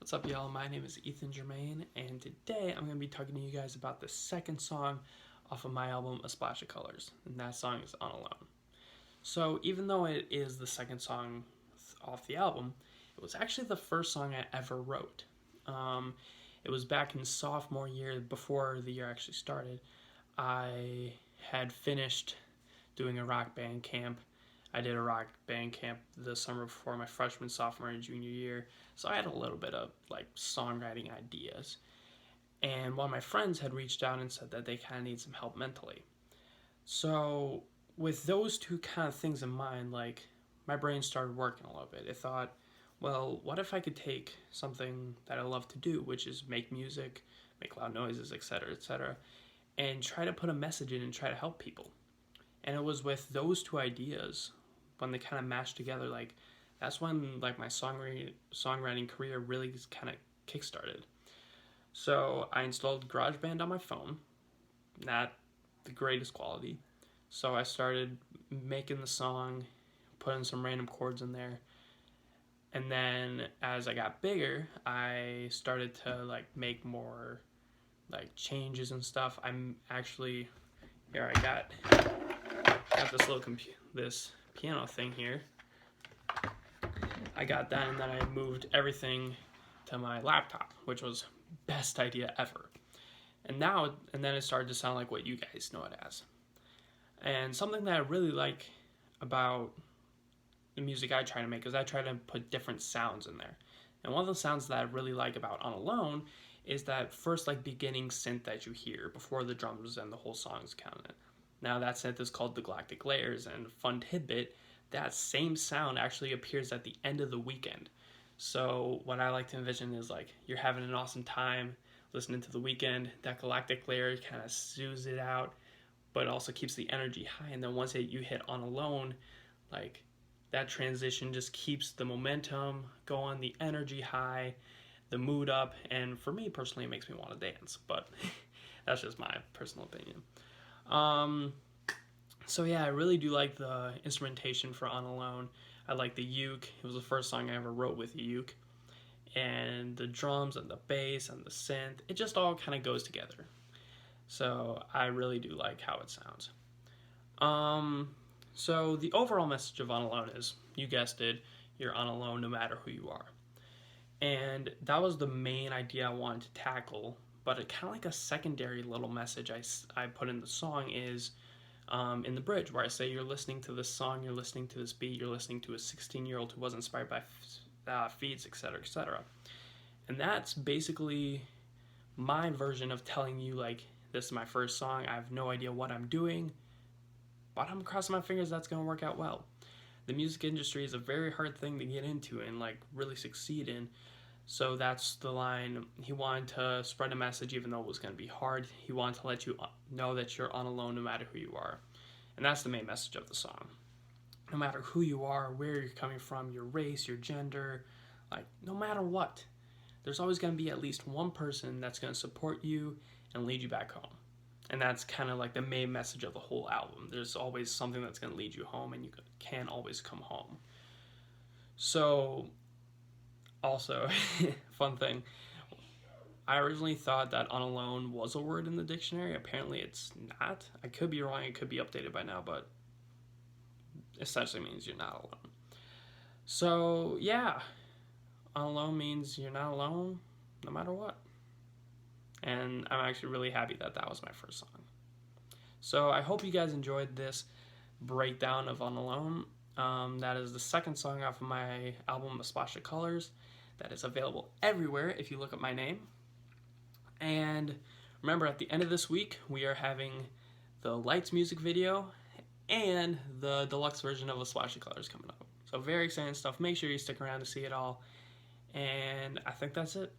What's up, y'all? My name is Ethan Germain, and today I'm going to be talking to you guys about the second song off of my album, A Splash of Colors, and that song is Unalone. So even though it is the second song off the album, it was actually the first song I ever wrote. It was back in sophomore year, before the year actually started. I had finished doing a rock band camp. I did a rock band camp the summer before my freshman, sophomore, and junior year, so I had a little bit of songwriting ideas. And one of my friends had reached out and said that they kind of need some help mentally. So with those two kind of things in mind, my brain started working a little bit. It thought, well, what if I could take something that I love to do, which is make music, make loud noises, etc., and try to put a message in and try to help people. And it was with those two ideas, when they kind of mashed together, that's when my songwriting career really kind of kickstarted. So I installed GarageBand on my phone, not the greatest quality. So I started making the song, putting some random chords in there. And then as I got bigger, I started to make more changes and stuff. I'm actually, here I got this little this piano thing here. I got that, and then I moved everything to my laptop, which was best idea ever. And then it started to sound like what you guys know it as. And something that I really like about the music I try to make is I try to put different sounds in there. And one of the sounds that I really like about Unalone is that first beginning synth that you hear before the drums and the whole song is counted. Now that synth is called the Galactic Layers, and fun tidbit, that same sound actually appears at the end of The Weekend. So what I like to envision is you're having an awesome time listening to The Weekend, that Galactic Layer kind of soothes it out, but also keeps the energy high, and then once you hit Unalone, that transition just keeps the momentum going, the energy high, the mood up, and for me personally it makes me want to dance, but that's just my personal opinion. So yeah, I really do like the instrumentation for Unalone. I like the uke. It was the first song I ever wrote with a uke. And the drums and the bass and the synth, it just all kind of goes together. So I really do like how it sounds. So the overall message of Unalone is, you guessed it, you're unalone no matter who you are. And that was the main idea I wanted to tackle, but it kind of a secondary little message I put in the song is in the bridge, where I say you're listening to this song, you're listening to this beat, you're listening to a 16-year-old who was inspired by feeds, etc., etc. And that's basically my version of telling you, this is my first song, I have no idea what I'm doing, but I'm crossing my fingers that's going to work out well. The music industry is a very hard thing to get into and really succeed in. So that's the line. He wanted to spread a message even though it was going to be hard. He wanted to let you know that you're unalone no matter who you are. And that's the main message of the song. No matter who you are, where you're coming from, your race, your gender, no matter what, there's always going to be at least one person that's going to support you and lead you back home. And that's kind of the main message of the whole album. There's always something that's going to lead you home, and you can always come home. So, also, fun thing, I originally thought that unalone was a word in the dictionary. Apparently it's not. I could be wrong, it could be updated by now, but essentially means you're not alone. So, yeah, unalone means you're not alone no matter what. And I'm actually really happy that that was my first song. So I hope you guys enjoyed this breakdown of Unalone. That is the second song off of my album, A Splash of Colors. That is available everywhere if you look up my name. And remember, at the end of this week, we are having the Lights music video and the deluxe version of A Splash of Colors coming up. So very exciting stuff. Make sure you stick around to see it all. And I think that's it.